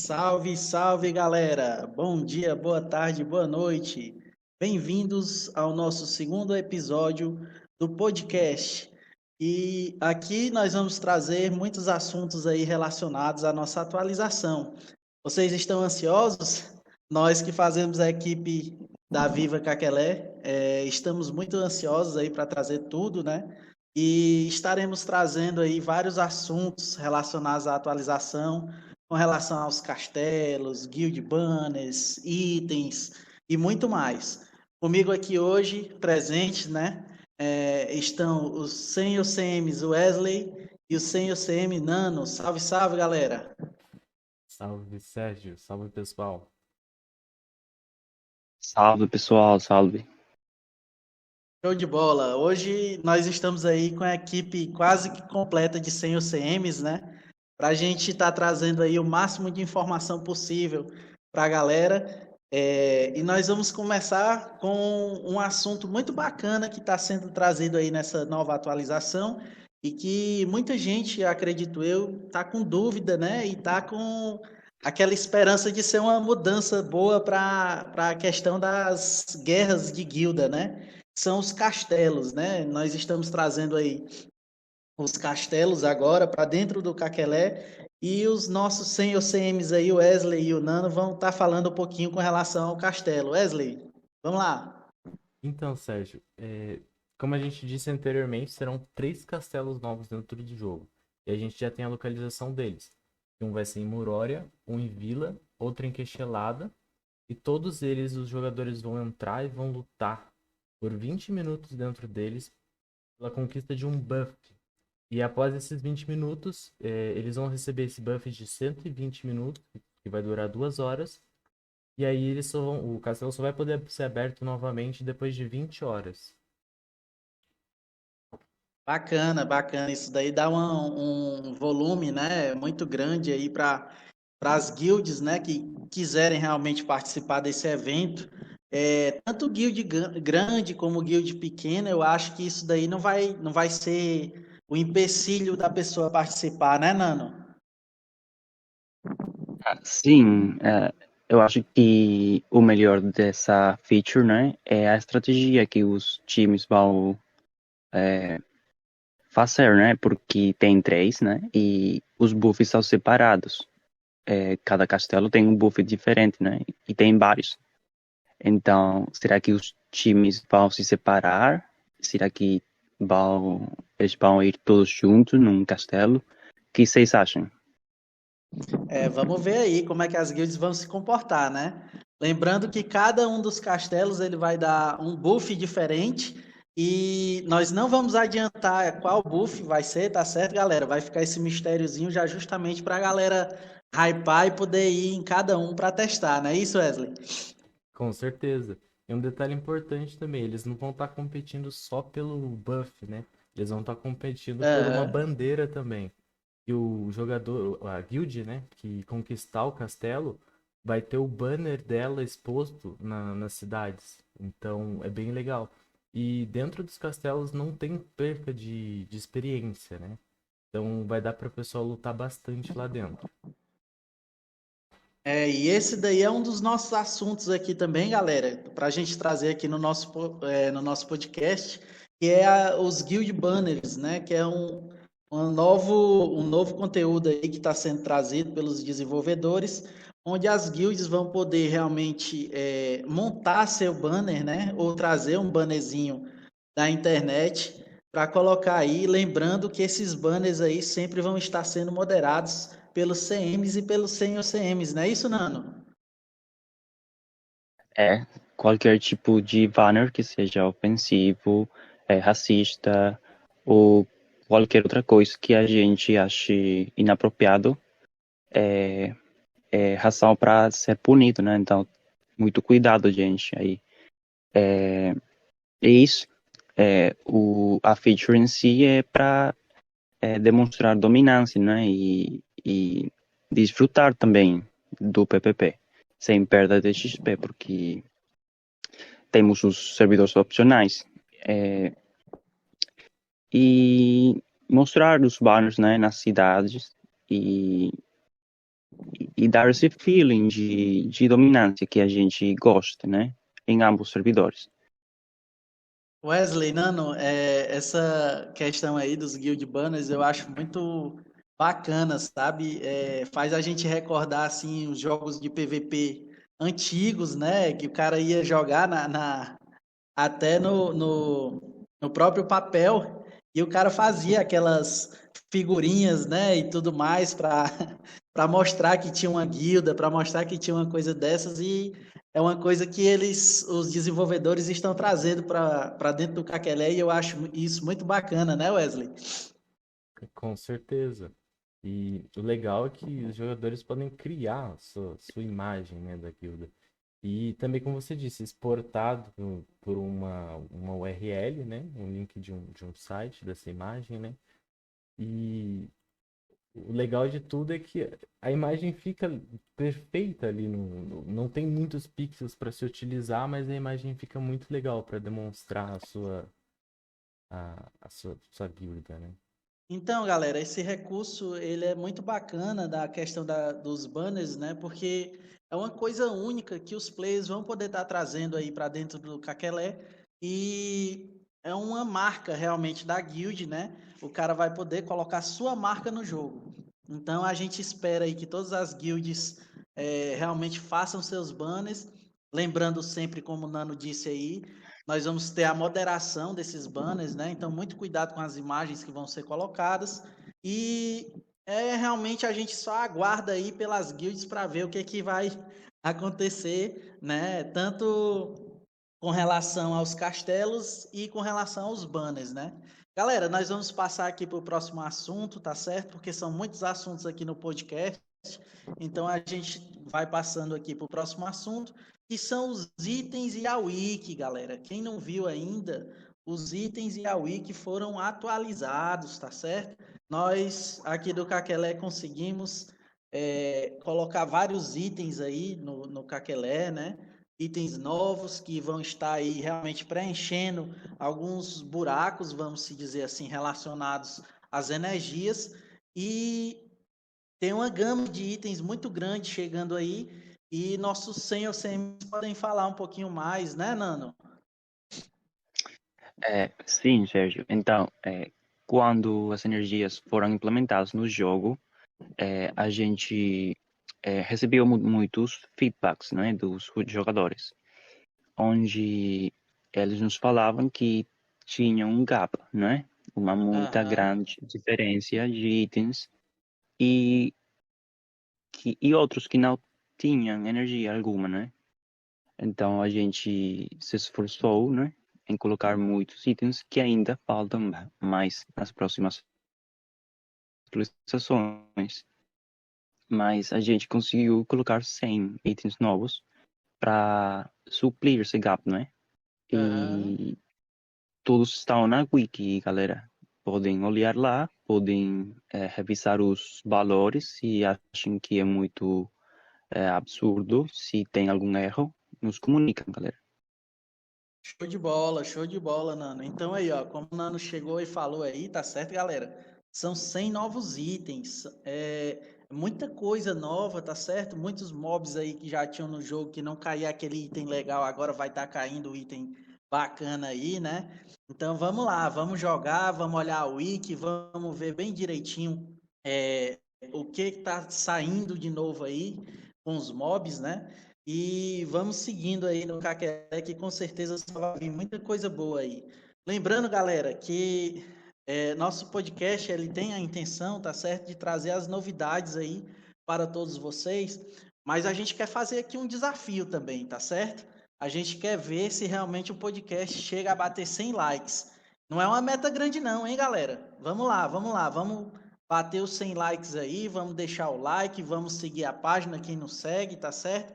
Salve, salve galera! Bom dia, boa tarde, boa noite. Bem-vindos ao nosso segundo episódio do podcast. E aqui nós vamos trazer muitos assuntos aí relacionados à nossa atualização. Vocês estão ansiosos? Nós que fazemos a equipe da Viva Caquelé, estamos muito ansiosos aí para trazer tudo, né? E estaremos trazendo aí vários assuntos relacionados à atualização com relação aos castelos, guild banners, itens e muito mais. Comigo aqui hoje, presentes, né? Estão os 100 OCMs Wesley e os 100 OCM Nano. Salve, salve, galera! Salve Sérgio, salve pessoal. Salve pessoal, salve. Show de bola! Hoje nós estamos aí com a equipe quase que completa de 100 OCMs, né? Para a gente estar trazendo aí o máximo de informação possível para a galera. E nós vamos começar com um assunto muito bacana que está sendo trazido aí nessa nova atualização e que muita gente, acredito eu, está com dúvida, né? E está com aquela esperança de ser uma mudança boa para a questão das guerras de guilda, né? São os castelos, né? Nós estamos trazendo aí os castelos agora para dentro do Caquelé e os nossos 100 OCMs aí, o Wesley e o Nano, vão estar falando um pouquinho com relação ao castelo. Wesley, vamos lá. Então, Sérgio, como a gente disse anteriormente, serão 3 castelos novos dentro do jogo. E a gente já tem a localização deles. Um vai ser em Murória, um em Vila, outro em Queixelada. E todos eles, os jogadores vão entrar e vão lutar por 20 minutos dentro deles pela conquista de um buff. E após esses 20 minutos, eles vão receber esse buff de 120 minutos, que vai durar 2 horas. E aí o castelo só vai poder ser aberto novamente depois de 20 horas. Bacana, bacana. Isso daí dá um volume, né, muito grande aí para as guilds, né, que quiserem realmente participar desse evento. Tanto guild grande como guild pequena, eu acho que isso daí não vai ser o empecilho da pessoa participar, né, Nano? Sim, eu acho que o melhor dessa feature, né, é a estratégia que os times vão fazer, né, porque tem três, né, e os buffs são separados. Cada castelo tem um buff diferente, né, e tem vários. Então, será que os times vão se separar? Será que eles vão ir todos juntos num castelo? O que vocês acham? Vamos ver aí como é que as guilds vão se comportar, né? Lembrando que cada um dos castelos ele vai dar um buff diferente e nós não vamos adiantar qual buff vai ser, tá certo, galera? Vai ficar esse mistériozinho já justamente para a galera hypar e poder ir em cada um para testar, não é isso, Wesley? Com certeza. E um detalhe importante também, eles não vão estar competindo só pelo buff, né? Eles vão estar competindo por uma Aham. bandeira também. E o jogador, a guild, né, que conquistar o castelo, vai ter o banner dela exposto nas cidades. Então é bem legal. E dentro dos castelos não tem perca de experiência, né? Então vai dar para o pessoal lutar bastante lá dentro. E esse daí é um dos nossos assuntos aqui também, galera, para a gente trazer aqui no nosso podcast, que é os Guild Banners, né? Que é um novo conteúdo aí que está sendo trazido pelos desenvolvedores, onde as guilds vão poder realmente montar seu banner, né? Ou trazer um bannerzinho da internet para colocar aí, lembrando que esses banners aí sempre vão estar sendo moderados pelos CMs e pelos sem OCMs, não é isso, Nano? É, qualquer tipo de banner que seja ofensivo, racista ou qualquer outra coisa que a gente ache inapropriado é razão para ser punido, né? Então, muito cuidado, gente, aí. É isso. A feature em si é para demonstrar dominância, né? E desfrutar também do PPP, sem perda de XP, porque temos os servidores opcionais. E mostrar os banners, né, nas cidades e e dar esse feeling de dominância que a gente gosta, né? Em ambos os servidores. Wesley, Nano, essa questão aí dos guild banners eu acho muito bacana, sabe? Faz a gente recordar assim os jogos de PVP antigos, né? Que o cara ia jogar até no próprio papel e o cara fazia aquelas figurinhas, né? E tudo mais para para mostrar que tinha uma guilda, para mostrar que tinha uma coisa dessas e é uma coisa que os desenvolvedores estão trazendo para dentro do Kakelé e eu acho isso muito bacana, né, Wesley? Com certeza. E o legal é que os jogadores podem criar a sua imagem, né, da guilda. E também, como você disse, exportado por uma URL, né? Um link de um site dessa imagem, né? E o legal de tudo é que a imagem fica perfeita ali, não tem muitos pixels para se utilizar, mas a imagem fica muito legal para demonstrar a sua guilda, né? Então, galera, esse recurso ele é muito bacana da questão dos banners, né? Porque é uma coisa única que os players vão poder estar trazendo aí para dentro do Kakelé e é uma marca realmente da guild, né? O cara vai poder colocar sua marca no jogo. Então a gente espera aí que todas as guilds realmente façam seus banners, lembrando sempre, como o Nano disse aí, nós vamos ter a moderação desses banners, né? Então, muito cuidado com as imagens que vão ser colocadas. E realmente a gente só aguarda aí pelas guilds para ver o que vai acontecer, né? Tanto com relação aos castelos e com relação aos banners, né? Galera, nós vamos passar aqui para o próximo assunto, tá certo? Porque são muitos assuntos aqui no podcast. Então a gente vai passando aqui para o próximo assunto, que são os itens e a wiki, galera. Quem não viu ainda, os itens e a wiki foram atualizados, tá certo? Nós aqui do Kakelé conseguimos colocar vários itens aí no Kakelé, né? Itens novos que vão estar aí realmente preenchendo alguns buracos, vamos se dizer assim, relacionados às energias. E tem uma gama de itens muito grande chegando aí e nossos senhor CMs podem falar um pouquinho mais, né, Nano? Sim, Sérgio. Então, quando as energias foram implementadas no jogo, a gente recebeu muitos feedbacks, né, dos jogadores, onde eles nos falavam que tinha um gap, né, uma muita Aham. grande diferença de itens e, e outros que não tinham energia alguma, né? Então a gente se esforçou, né, em colocar muitos itens que ainda faltam mais nas próximas atualizações. Mas a gente conseguiu colocar 100 itens novos para suprir esse gap, né? Aham. E todos estão na wiki, galera. Podem olhar lá, podem revisar os valores se acham que é muito absurdo. Se tem algum erro, nos comunicam, galera. Show de bola, Nano. Então aí, ó, como o Nano chegou e falou aí, tá certo, galera? São 100 novos itens, muita coisa nova, tá certo? Muitos mobs aí que já tinham no jogo que não caía aquele item legal, agora vai estar caindo o item bacana aí, né? Então vamos lá, vamos jogar, vamos olhar a wiki, vamos ver bem direitinho o que tá saindo de novo aí com os mobs, né? E vamos seguindo aí no Caquelé, que com certeza só vai vir muita coisa boa aí. Lembrando, galera, que nosso podcast ele tem a intenção, tá certo, de trazer as novidades aí para todos vocês, mas a gente quer fazer aqui um desafio também, tá certo? A gente quer ver se realmente o podcast chega a bater 100 likes. Não é uma meta grande não, hein, galera? Vamos lá, vamos bater os 100 likes aí, vamos deixar o like, vamos seguir a página, quem não segue, tá certo?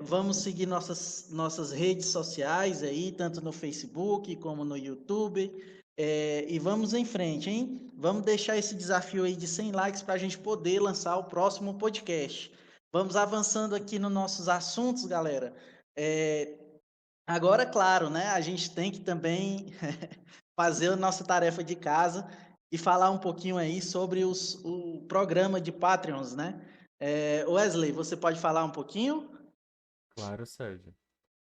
Vamos seguir nossas redes sociais aí, tanto no Facebook como no YouTube. E vamos em frente, hein? Vamos deixar esse desafio aí de 100 likes para a gente poder lançar o próximo podcast. Vamos avançando aqui nos nossos assuntos, galera. Agora, claro, né? A gente tem que também fazer a nossa tarefa de casa e falar um pouquinho aí sobre o programa de Patreons, né? Wesley, você pode falar um pouquinho? Claro, Sérgio.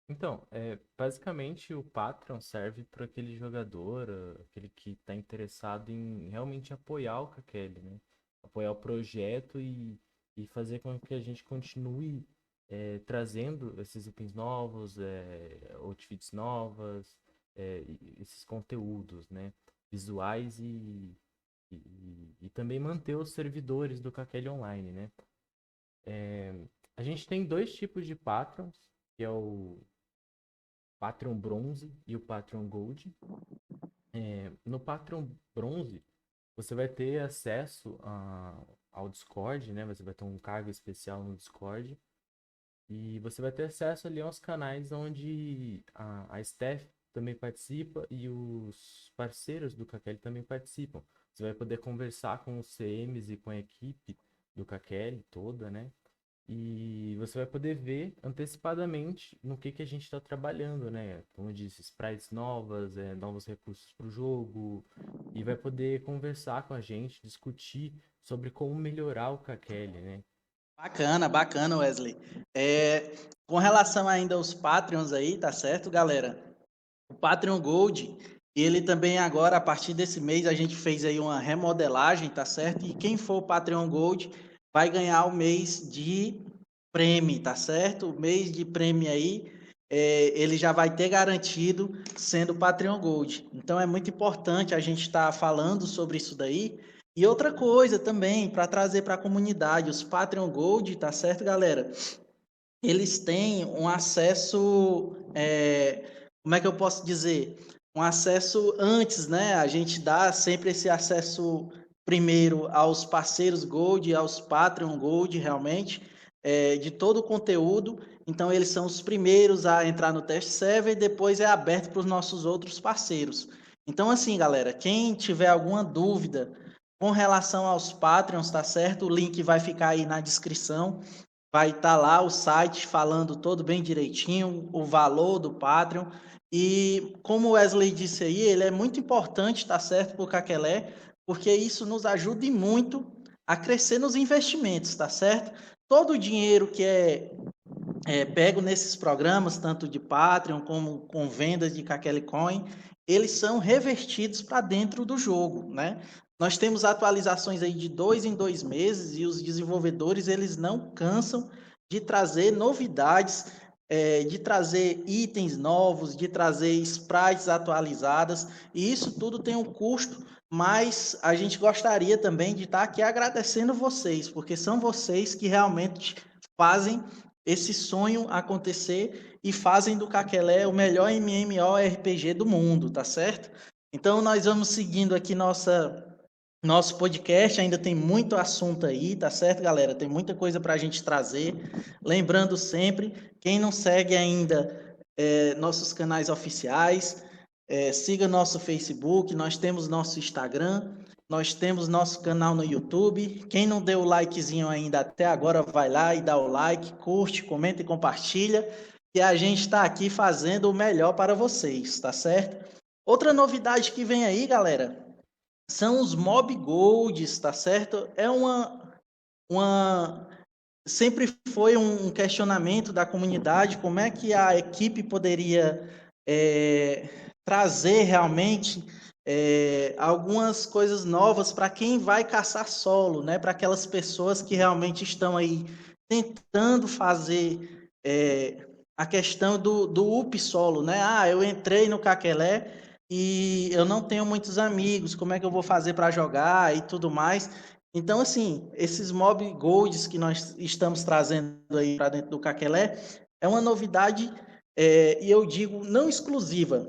Então, basicamente o Patreon serve para aquele jogador, aquele que está interessado em realmente apoiar o Kakele, né? Apoiar o projeto e fazer com que a gente continue trazendo esses itens novos, outfits novas, esses conteúdos, né? Visuais e também manter os servidores do Kakele online, né? A gente tem dois tipos de Patrons, que é o Patreon Bronze e o Patreon Gold. No Patreon Bronze, você vai ter acesso ao Discord, né? Você vai ter um cargo especial no Discord. E você vai ter acesso ali aos canais onde a staff também participa e os parceiros do Kakele também participam. Você vai poder conversar com os CMs e com a equipe do Kakele toda, né? E você vai poder ver antecipadamente no que a gente está trabalhando, né? Como eu disse, sprites novas, novos recursos para o jogo. E vai poder conversar com a gente, discutir sobre como melhorar o Kakele, né? Bacana, bacana, Wesley. Com relação ainda aos Patreons aí, tá certo, galera? O Patreon Gold, ele também agora, a partir desse mês, a gente fez aí uma remodelagem, tá certo? E quem for o Patreon Gold vai ganhar o mês de prêmio, tá certo? O mês de prêmio aí, ele já vai ter garantido sendo Patreon Gold. Então é muito importante a gente estar falando sobre isso daí. E outra coisa também, para trazer para a comunidade, os Patreon Gold, tá certo, galera? Eles têm um acesso, como é que eu posso dizer? Um acesso antes, né? A gente dá sempre esse acesso primeiro aos parceiros Gold, aos Patreon Gold, realmente, de todo o conteúdo. Então, eles são os primeiros a entrar no teste server e depois é aberto para os nossos outros parceiros. Então, assim, galera, quem tiver alguma dúvida com relação aos Patreons, tá certo? O link vai ficar aí na descrição. Vai estar lá o site falando todo bem direitinho, o valor do Patreon. E como o Wesley disse aí, ele é muito importante, tá certo, para o Caquelé, porque isso nos ajuda e muito a crescer nos investimentos, tá certo? Todo o dinheiro que pego nesses programas, tanto de Patreon como com vendas de Kakele Coin, eles são revertidos para dentro do jogo, né? Nós temos atualizações aí de 2 em 2 meses e os desenvolvedores eles não cansam de trazer novidades, de trazer itens novos, de trazer sprites atualizadas, e isso tudo tem um custo, mas a gente gostaria também de estar aqui agradecendo vocês, porque são vocês que realmente fazem esse sonho acontecer e fazem do Caquelé o melhor MMORPG do mundo, tá certo? Então nós vamos seguindo aqui nosso podcast, ainda tem muito assunto aí, tá certo, galera? Tem muita coisa para a gente trazer. Lembrando sempre, quem não segue ainda nossos canais oficiais, siga nosso Facebook, nós temos nosso Instagram, nós temos nosso canal no YouTube. Quem não deu o likezinho ainda até agora, vai lá e dá o like, curte, comenta e compartilha, que a gente está aqui fazendo o melhor para vocês, tá certo? Outra novidade que vem aí, galera, são os Mob Golds, tá certo? Uma sempre foi um questionamento da comunidade como é que a equipe poderia trazer realmente algumas coisas novas para quem vai caçar solo, né? Para aquelas pessoas que realmente estão aí tentando fazer a questão do up solo, né? Ah, eu entrei no Caquelé e eu não tenho muitos amigos, como é que eu vou fazer para jogar e tudo mais? Então, assim, esses Mob Golds que nós estamos trazendo aí para dentro do Caquelé é uma novidade, e eu digo não exclusiva,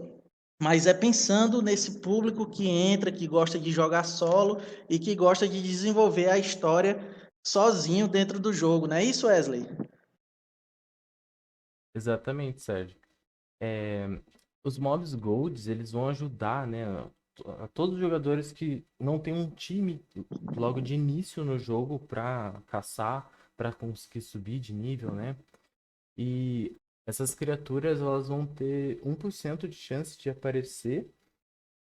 mas é pensando nesse público que entra, que gosta de jogar solo e que gosta de desenvolver a história sozinho dentro do jogo, não é isso, Wesley? Exatamente, Sérgio. É, os mobs golds, eles vão ajudar, né, a todos os jogadores que não tem um time logo de início no jogo para caçar, para conseguir subir de nível, né? E essas criaturas, elas vão ter 1% de chance de aparecer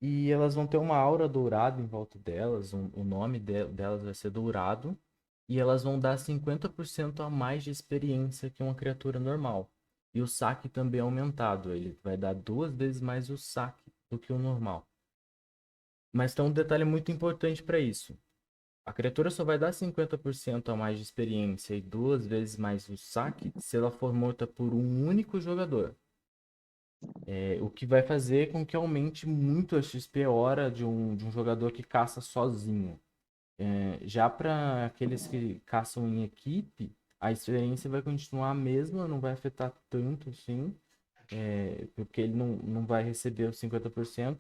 e elas vão ter uma aura dourada em volta delas, o nome delas vai ser dourado. e elas vão dar 50% a mais de experiência que uma criatura normal. E o saque também é aumentado, ele vai dar 2 vezes mais o saque do que o normal. Mas tem um detalhe muito importante para isso. A criatura só vai dar 50% a mais de experiência e 2 vezes mais o saque se ela for morta por um único jogador. O que vai fazer com que aumente muito a XP hora de um jogador que caça sozinho. Já para aqueles que caçam em equipe, a experiência vai continuar a mesma, não vai afetar tanto, sim, porque ele não vai receber os 50%,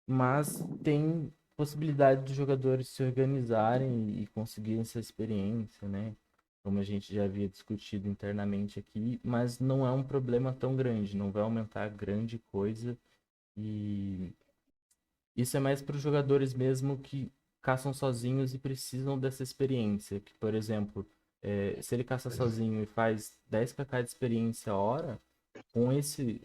mas tem possibilidade dos jogadores se organizarem e conseguirem essa experiência, né? Como a gente já havia discutido internamente aqui, mas não é um problema tão grande, não vai aumentar grande coisa e isso é mais para os jogadores mesmo que caçam sozinhos e precisam dessa experiência. Que, por exemplo, se ele caça sozinho e faz 10 kk de experiência a hora, com esses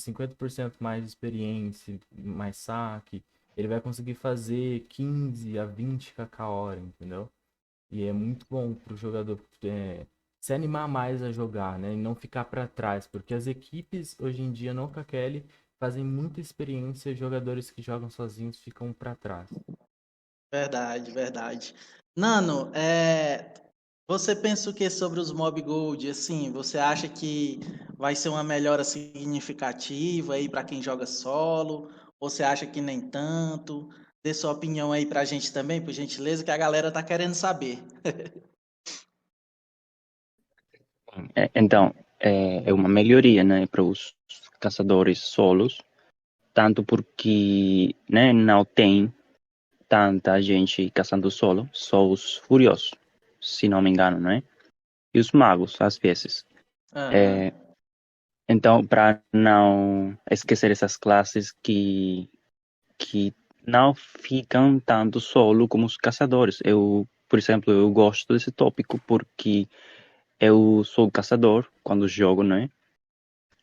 50% mais de experiência, mais saque, ele vai conseguir fazer 15 a 20 kk a hora, entendeu? E é muito bom para o jogador se animar mais a jogar, né? E não ficar para trás, porque as equipes hoje em dia no KQL fazem muita experiência e jogadores que jogam sozinhos ficam para trás. Verdade, verdade. Nano, você pensa o que sobre os Mob Gold? Assim, você acha que vai ser uma melhora significativa aí para quem joga solo? Ou você acha que nem tanto? Dê sua opinião aí para a gente também, por gentileza, que a galera tá querendo saber. Então, é uma melhoria, né, para os caçadores solos, tanto porque, né, não tem tanta gente caçando solo, só os furiosos, se não me engano, né? E os magos, às vezes. Aham. Então, para não esquecer essas classes que não ficam tanto solo como os caçadores. Eu, por exemplo, eu gosto desse tópico porque eu sou caçador quando jogo, né?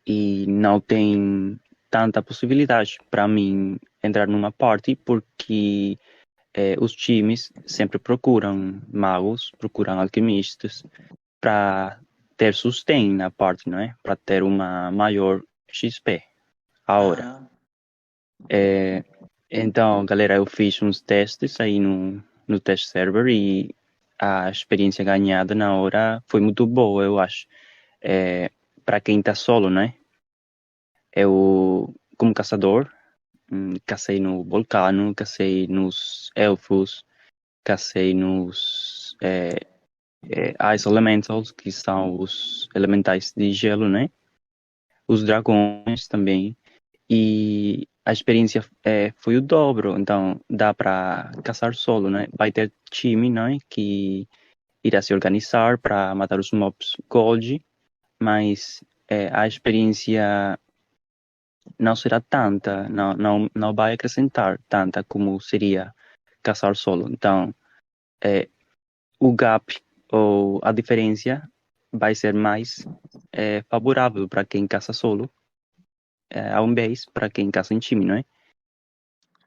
E não tem tanta possibilidade para mim entrar numa party porque os times sempre procuram magos, procuram alquimistas para ter sustain na party, não é? Para ter uma maior XP a hora. Aham. Então, galera, eu fiz uns testes aí no test server e a experiência ganhada na hora foi muito boa, eu acho. Para quem tá solo, né? Eu, como caçador, cacei no Vulcano, cacei nos Elfos, cacei nos Ice Elementals, que são os elementais de gelo, né? Os dragões também. E a experiência foi o dobro, então dá para caçar solo, né? Vai ter time, né? Que irá se organizar para matar os mobs Gold, mas a experiência não será tanta, não vai acrescentar tanta como seria caçar solo. Então, o gap ou a diferença vai ser mais favorável para quem caça solo, ao invés para quem caça em time, não é?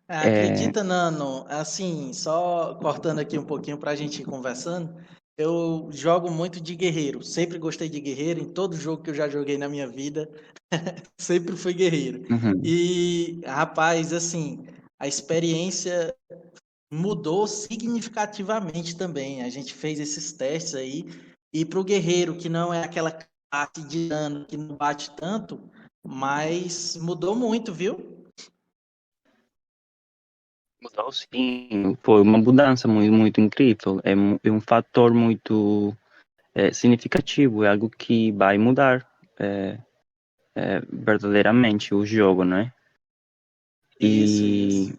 Acredita, Nano, assim, só cortando aqui um pouquinho para a gente ir conversando, eu jogo muito de guerreiro, sempre gostei de guerreiro, em todo jogo que eu já joguei na minha vida, sempre fui guerreiro. Uhum. E, rapaz, assim, a experiência mudou significativamente também. A gente fez esses testes aí, e para o guerreiro, que não é aquela classe de dano que não bate tanto, mas mudou muito, viu? Mudou sim, foi uma mudança muito, muito incrível. É um fator muito significativo, é algo que vai mudar verdadeiramente o jogo, né? Isso, isso.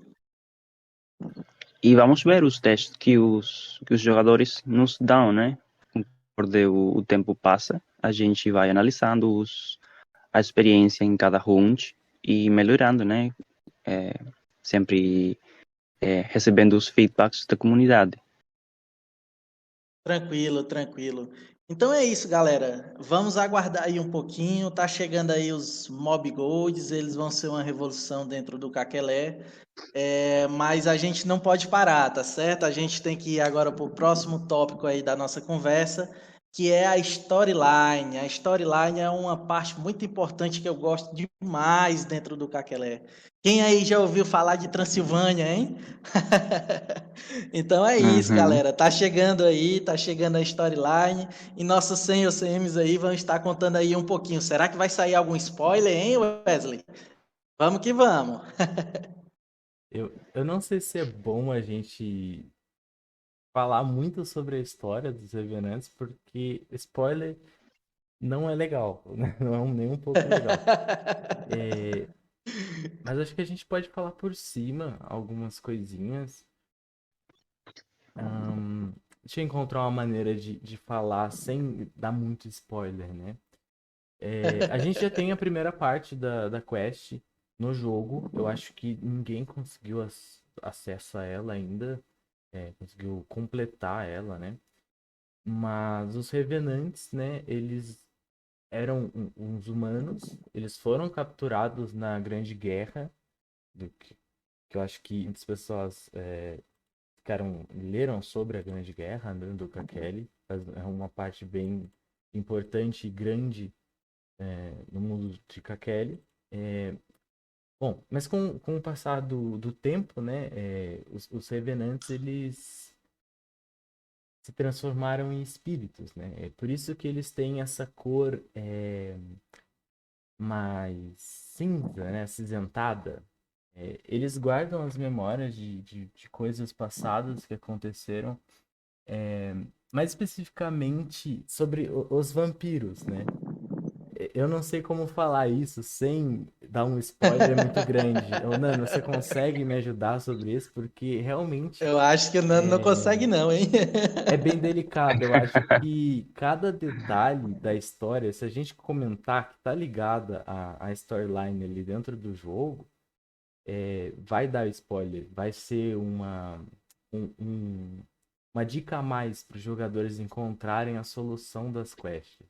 E, e vamos ver os testes que os jogadores nos dão, né? Conforme o tempo passa, a gente vai analisando a experiência em cada round e melhorando, né? É, sempre recebendo os feedbacks da comunidade. Tranquilo, tranquilo. Então é isso, galera. Vamos aguardar aí um pouquinho. Tá chegando aí os Mob Golds, eles vão ser uma revolução dentro do Caquelé. Mas a gente não pode parar, tá certo? A gente tem que ir agora para o próximo tópico aí da nossa conversa, que é a storyline. A storyline é uma parte muito importante que eu gosto demais dentro do Caquelé. Quem aí já ouviu falar de Transilvânia, hein? Então é isso, Uhum. galera. Tá chegando aí, tá chegando a storyline e nossos 100 OCMs aí vão estar contando aí um pouquinho. Será que vai sair algum spoiler, hein, Wesley? Vamos que vamos. Eu não sei se é bom a gente falar muito sobre a história dos Revenantes, porque spoiler não é legal, né? Não é nem um pouco legal. É, mas acho que a gente pode falar por cima algumas coisinhas. Deixa eu encontrar uma maneira de falar sem dar muito spoiler, né? A gente já tem a primeira parte da quest no jogo. Eu acho que ninguém conseguiu acesso a ela ainda. Conseguiu completar ela, né? Mas os Revenantes, né? Eles eram uns humanos. Eles foram capturados na Grande Guerra. Que eu acho que muitas pessoas leram sobre a Grande Guerra, né, do Kakele. É uma parte bem importante e grande no mundo de Kakele. Bom, mas com o passar do tempo, né, os Revenantes, eles se transformaram em espíritos, né? É por isso que eles têm essa cor mais cinza, né, acinzentada. Eles guardam as memórias de coisas passadas que aconteceram, mais especificamente sobre os vampiros, né? Eu não sei como falar isso sem dar um spoiler muito grande. Ô, Nano, você consegue me ajudar sobre isso? Porque realmente Eu acho que o Nando não consegue, não, hein? é bem delicado. Eu acho que cada detalhe da história, se a gente comentar que tá ligada à storyline ali dentro do jogo, vai dar spoiler. Vai ser um- um- uma dica a mais para os jogadores encontrarem a solução das quests.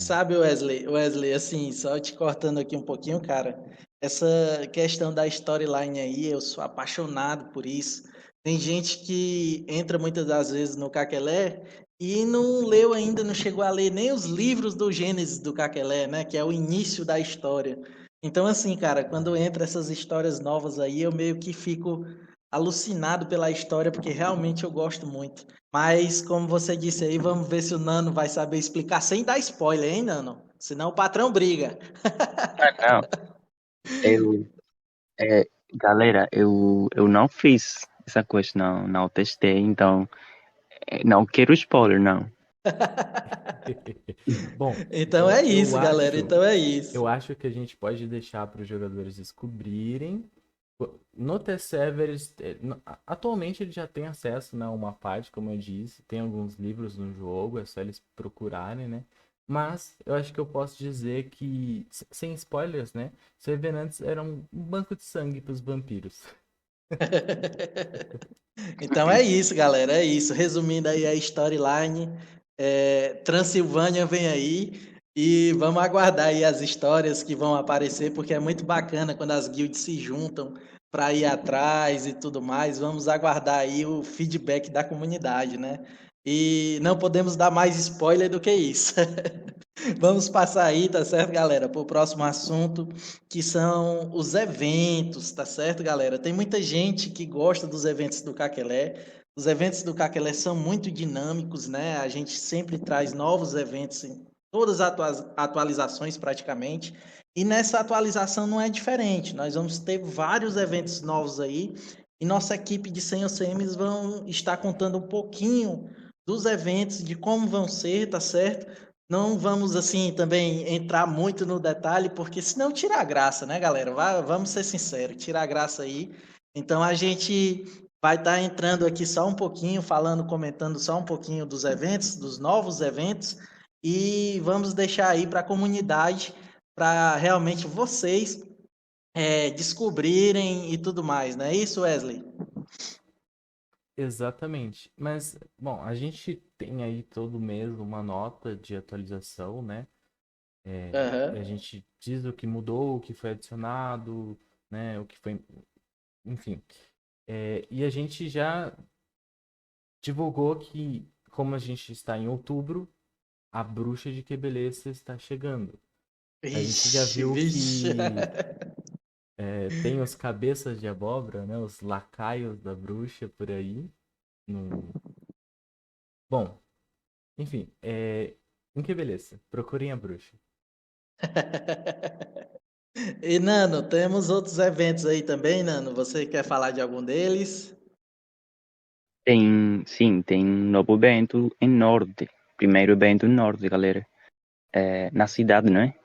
Sabe, Wesley, assim, só te cortando aqui um pouquinho, cara, essa questão da storyline aí, eu sou apaixonado por isso. Tem gente que entra muitas das vezes no Caquelé e não leu ainda, não chegou a ler nem os livros do Gênesis do Caquelé, né, que é o início da história. Então, assim, cara, quando entra essas histórias novas aí, eu meio que fico alucinado pela história, porque realmente eu gosto muito. Mas, como você disse aí, vamos ver se o Nano vai saber explicar sem dar spoiler, hein, Nano? Senão o patrão briga. Ah, não. Eu, galera, eu não fiz essa quest, não testei, então não quero spoiler, não. Bom, Então é isso, galera. Então é eu isso. acho que a gente pode deixar para os jogadores descobrirem. No T-Server, atualmente ele já tem acesso, né, a uma parte, como eu disse, tem alguns livros no jogo, é só eles procurarem, né? Mas eu acho que eu posso dizer que, sem spoilers, né, os Revenantes eram um banco de sangue para os vampiros. Então é isso, galera. É isso. Resumindo aí a storyline, Transilvânia vem aí e vamos aguardar aí as histórias que vão aparecer, porque é muito bacana quando as guilds se juntam para ir atrás e tudo mais. Vamos aguardar aí o feedback da comunidade, né? E não podemos dar mais spoiler do que isso. Vamos passar aí, tá certo, galera, para o próximo assunto, que são os eventos, tá certo, galera? Tem muita gente que gosta dos eventos do Caquelé. Os eventos do Caquelé são muito dinâmicos, né? A gente sempre traz novos eventos em todas as atualizações praticamente. E nessa atualização não é diferente. Nós vamos ter vários eventos novos aí. E nossa equipe de 100 OCMs vão estar contando um pouquinho dos eventos, de como vão ser, tá certo? Não vamos assim também entrar muito no detalhe, porque senão tira a graça, né, galera? Vamos ser sinceros, tira a graça aí. Então a gente vai estar entrando aqui só um pouquinho, falando, comentando só um pouquinho dos eventos, dos novos eventos, e vamos deixar aí para a comunidade, para realmente vocês descobrirem e tudo mais, não é isso, Wesley? Exatamente. Mas, bom, a gente tem aí todo mês uma nota de atualização, né? A Aham. gente diz o que mudou, o que foi adicionado, né? O que foi. Enfim. E a gente já divulgou que, como a gente está em outubro, a Bruxa de Quebeleza está chegando. A gente já Vixe, viu vixe. que tem os cabeças de abóbora, né? Os lacaios da bruxa por aí. No... Bom, enfim, em Quebeleza, procurem a bruxa. E, Nano, temos outros eventos aí também, Nano. Você quer falar de algum deles? Tem, sim, tem um novo evento em Norte. Primeiro evento em Norte, galera. Na cidade, né?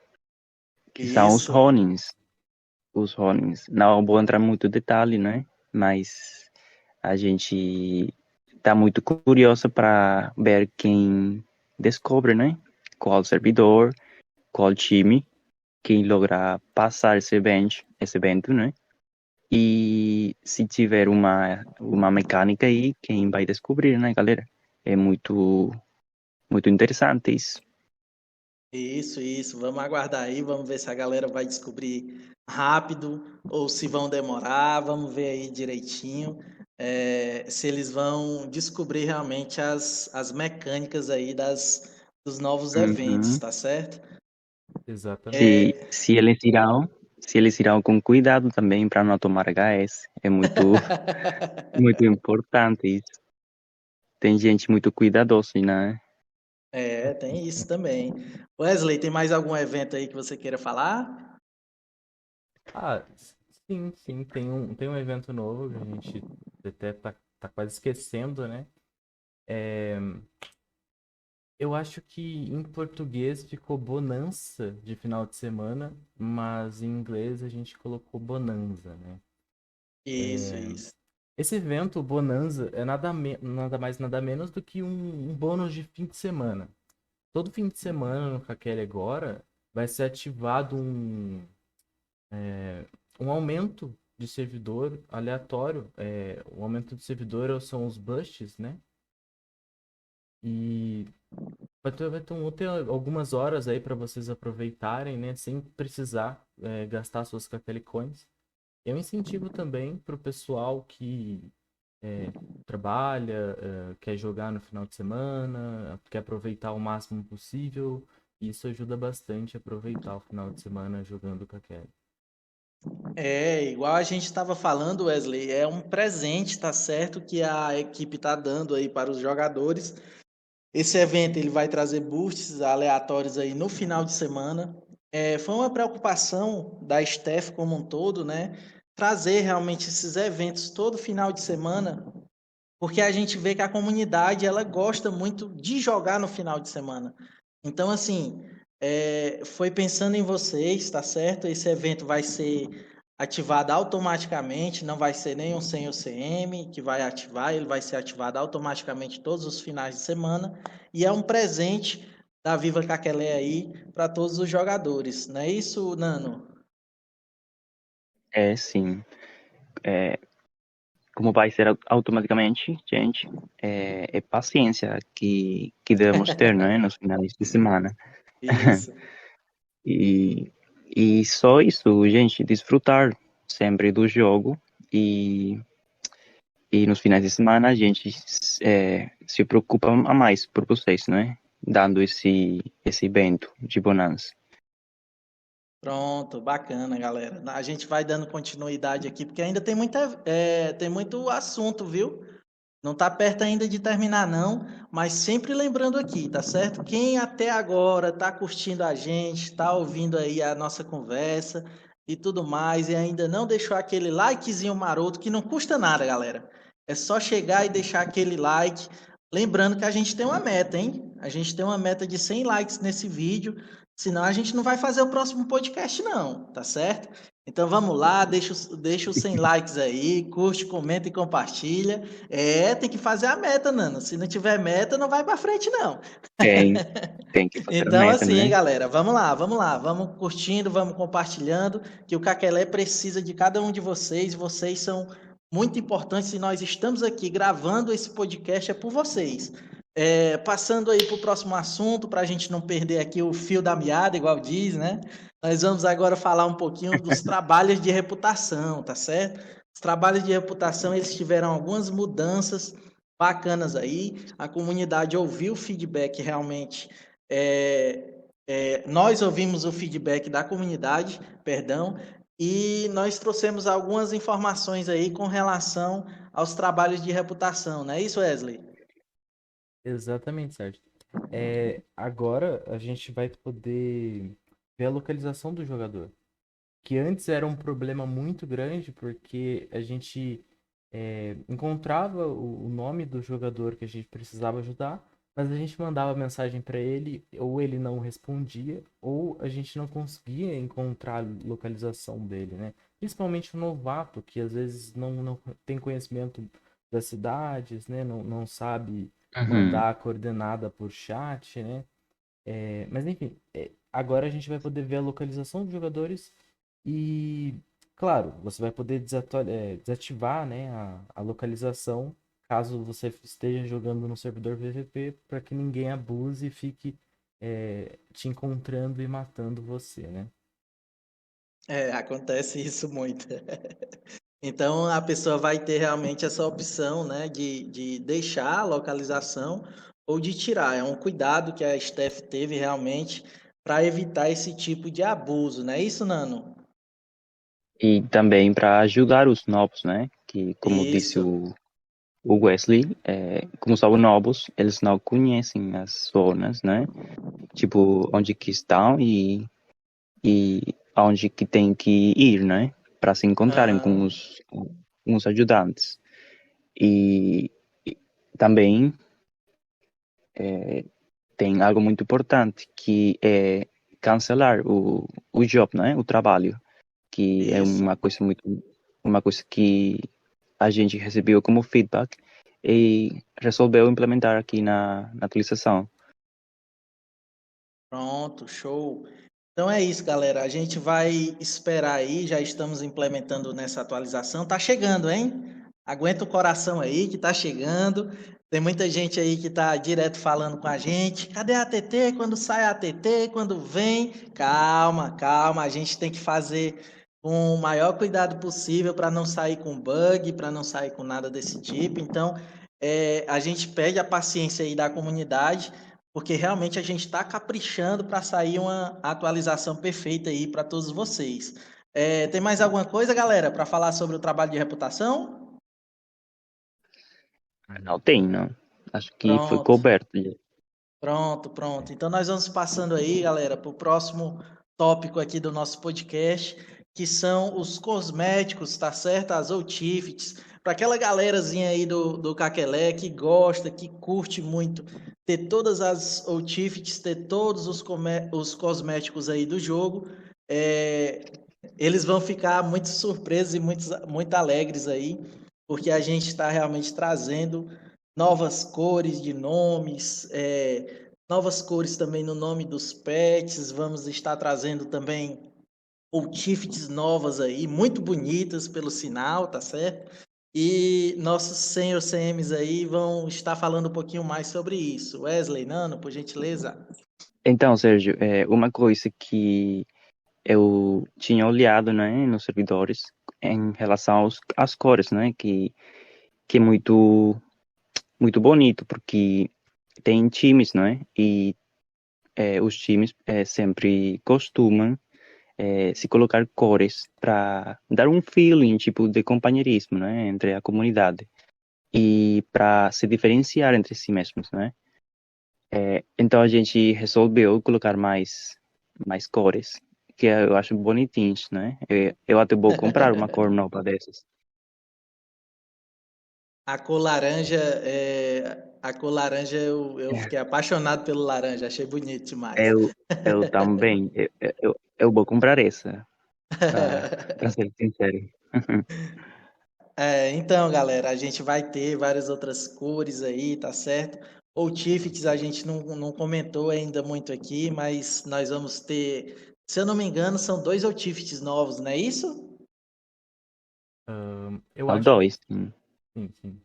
Que são os Isso. Ronins. Os Ronins. Não vou entrar muito em detalhe, né? Mas a gente tá muito curiosa para ver quem descobre, né? Qual servidor, qual time, quem logra passar esse evento, né? E se tiver uma mecânica aí, quem vai descobrir, né, galera? É muito interessante isso. Isso. Vamos aguardar aí, vamos ver se a galera vai descobrir rápido ou se vão demorar. Vamos ver aí direitinho, se eles vão descobrir realmente as mecânicas aí dos novos eventos, Uhum. tá certo? Exatamente. Se, se eles irão, se eles irão com cuidado também para não tomar HS, é muito, muito importante isso. Tem gente muito cuidadosa, né? Tem isso também. Wesley, tem mais algum evento aí que você queira falar? Ah, sim, tem um evento novo que a gente até tá quase esquecendo, né? É, eu acho que em português ficou Bonança de final de semana, mas em inglês a gente colocou Bonanza, né? Isso. Esse evento, o Bonanza, é nada mais, nada menos do que um bônus de fim de semana. Todo fim de semana no Kakele agora vai ser ativado um aumento de servidor aleatório. O aumento de servidor são os busts, né? E vão ter algumas horas aí para vocês aproveitarem, né? Sem precisar gastar suas Kakele Coins. Eu incentivo também para o pessoal que trabalha, quer jogar no final de semana, quer aproveitar o máximo possível. Isso ajuda bastante a aproveitar o final de semana jogando Kakele. Igual a gente estava falando, Wesley, é um presente, tá certo, que a equipe está dando aí para os jogadores. Esse evento ele vai trazer boosts aleatórios aí no final de semana. Foi uma preocupação da staff como um todo, né? Trazer realmente esses eventos todo final de semana, porque a gente vê que a comunidade ela gosta muito de jogar no final de semana. Então, assim, foi pensando em vocês, tá certo? Esse evento vai ser ativado automaticamente, não vai ser nenhum sem OCM que vai ativar, ele vai ser ativado automaticamente todos os finais de semana e é um presente da Viva Caquelé aí para todos os jogadores, não é isso, Nano? É, sim. É, como vai ser automaticamente, gente, é paciência que devemos ter, né, nos finais de semana. Isso. E, e só isso, gente, desfrutar sempre do jogo e nos finais de semana a gente se preocupa a mais por vocês, né? Dando esse evento de bonança. Pronto, bacana, galera. A gente vai dando continuidade aqui, porque ainda tem muito assunto, viu? Não está perto ainda de terminar, não, mas sempre lembrando aqui, tá certo? Quem até agora está curtindo a gente, está ouvindo aí a nossa conversa e tudo mais, e ainda não deixou aquele likezinho maroto, que não custa nada, galera. É só chegar e deixar aquele like. Lembrando que a gente tem uma meta, hein? A gente tem uma meta de 100 likes nesse vídeo, senão a gente não vai fazer o próximo podcast, não, tá certo? Então vamos lá, deixa os 100 likes aí, curte, comenta e compartilha. Tem que fazer a meta, Nano. Se não tiver meta, não vai para frente, não. Tem que fazer a Então, meta, assim, né? galera, vamos lá, vamos curtindo, vamos compartilhando, que o Caquelé precisa de cada um de vocês. Vocês são muito importantes e nós estamos aqui gravando esse podcast é por vocês. Passando aí para o próximo assunto, para a gente não perder aqui o fio da meada, igual diz, né? Nós vamos agora falar um pouquinho dos trabalhos de reputação, tá certo? Os trabalhos de reputação, eles tiveram algumas mudanças bacanas aí. A comunidade ouviu o feedback realmente. Nós ouvimos o feedback da comunidade, perdão, e nós trouxemos algumas informações aí com relação aos trabalhos de reputação, não é isso, Wesley? Exatamente, Sérgio. Agora a gente vai poder ver a localização do jogador. Que antes era um problema muito grande, porque a gente encontrava o nome do jogador que a gente precisava ajudar, mas a gente mandava mensagem para ele, ou ele não respondia, ou a gente não conseguia encontrar a localização dele, né? Principalmente o novato, que às vezes não tem conhecimento das cidades, né? Não sabe Uhum. mandar a coordenada por chat, né? Mas enfim, agora a gente vai poder ver a localização dos jogadores e, claro, você vai poder desativar, né, a localização caso você esteja jogando no servidor PVP para que ninguém abuse e fique te encontrando e matando você, né? Acontece isso muito. Então a pessoa vai ter realmente essa opção, né, de deixar a localização ou de tirar. É um cuidado que a Steph teve realmente para evitar esse tipo de abuso, não é isso, Nano? E também para ajudar os novos, né? Que, como disse Isso. o Wesley, como são novos, eles não conhecem as zonas, né? Tipo, onde que estão e aonde que tem que ir, né? Para se encontrarem Aham. com os ajudantes. E também tem algo muito importante, que é cancelar o job, né? O trabalho, que é Isso. uma coisa que a gente recebeu como feedback e resolveu implementar aqui na atualização. Pronto, show. Então é isso, galera. A gente vai esperar aí, já estamos implementando nessa atualização. Tá chegando, hein? Aguenta o coração aí que tá chegando. Tem muita gente aí que tá direto falando com a gente. Cadê a ATT? Quando sai a ATT? Quando vem? Calma, calma. A gente tem que fazer com o maior cuidado possível para não sair com bug, para não sair com nada desse tipo. Então, a gente pede a paciência aí da comunidade porque realmente a gente está caprichando para sair uma atualização perfeita aí para todos vocês. Tem mais alguma coisa, galera, para falar sobre o trabalho de reputação? Não tem, não. Acho que foi Pronto, coberto. pronto, pronto. Então nós vamos passando aí, galera, para o próximo tópico aqui do nosso podcast, que são os cosméticos, tá certo? As outfits. Para aquela galerazinha aí do Caquelé que gosta, que curte muito ter todas as outfits, ter todos os cosméticos aí do jogo, é, eles vão ficar muito surpresos e muito alegres aí, porque a gente está realmente trazendo novas cores de nomes, novas cores também no nome dos pets. Vamos estar trazendo também outfits novas aí, muito bonitas pelo sinal, tá certo? E nossos senhor CMs aí vão estar falando um pouquinho mais sobre isso. Wesley, Nano, por gentileza. Então, Sérgio, uma coisa que eu tinha olhado, né, nos servidores em relação às cores, né, que é muito bonito, porque tem times, né, e os times sempre costumam se colocar cores para dar um feeling, tipo, de companheirismo, né, entre a comunidade e para se diferenciar entre si mesmos, né. Então a gente resolveu colocar mais cores, que eu acho bonitinhos, né? Eu até vou comprar uma cor nova dessas. A cor laranja eu fiquei apaixonado pelo laranja, achei bonito demais. Eu também, eu vou comprar essa, para ser sincero. Então, galera, a gente vai ter várias outras cores aí, tá certo? Ou Tifts a gente não comentou ainda muito aqui, mas nós vamos ter, se eu não me engano, são dois Outifits novos, não é isso? Eu É o acho 2. que sim.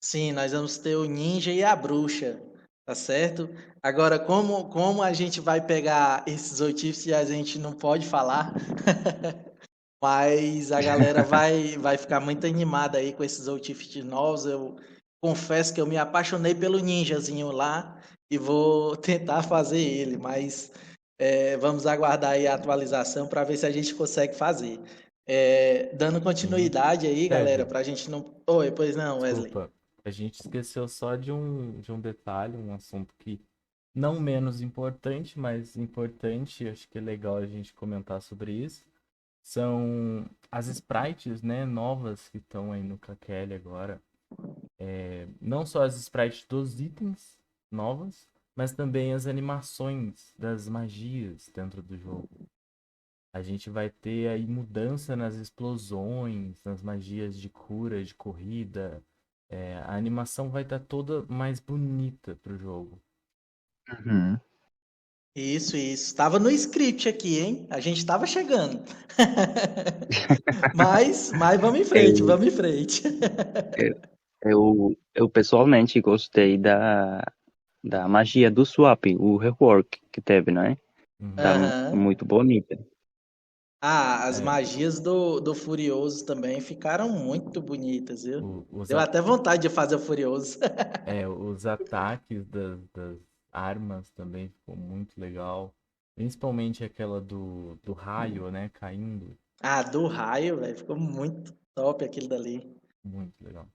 Sim, nós vamos ter o ninja e a bruxa, tá certo? Agora, como a gente vai pegar esses motivos e a gente não pode falar, mas a galera vai ficar muito animada aí com esses outfits novos. Eu confesso que eu me apaixonei pelo ninjazinho lá e vou tentar fazer ele, mas vamos aguardar aí a atualização para ver se a gente consegue fazer. Dando Sim. continuidade aí, galera, Sérgio, para a gente não. Oi, pois não, Wesley. desculpa. A gente esqueceu só de um detalhe, um assunto que não menos importante, mas importante, acho que é legal a gente comentar sobre isso. São as sprites, né, novas que estão aí no Kakele agora. Não só as sprites dos itens novas, mas também as animações das magias dentro do jogo. A gente vai ter aí mudança nas explosões, nas magias de cura, de corrida. A animação vai estar toda mais bonita pro jogo. Uhum. Isso, isso. Estava no script aqui, hein? A gente estava chegando. Mas vamos em frente, Eu, vamos em frente. eu pessoalmente gostei da magia do swap, o rework que teve, né? Uhum. Tá Aham. muito bonita. Ah, as É, magias do Furioso também ficaram muito bonitas, viu? o- os, Deu a- até vontade de fazer o Furioso. os ataques das armas também ficou muito legal. Principalmente aquela do raio, né? Caindo. Ah, do raio, velho. Ficou muito top aquilo dali. Muito legal.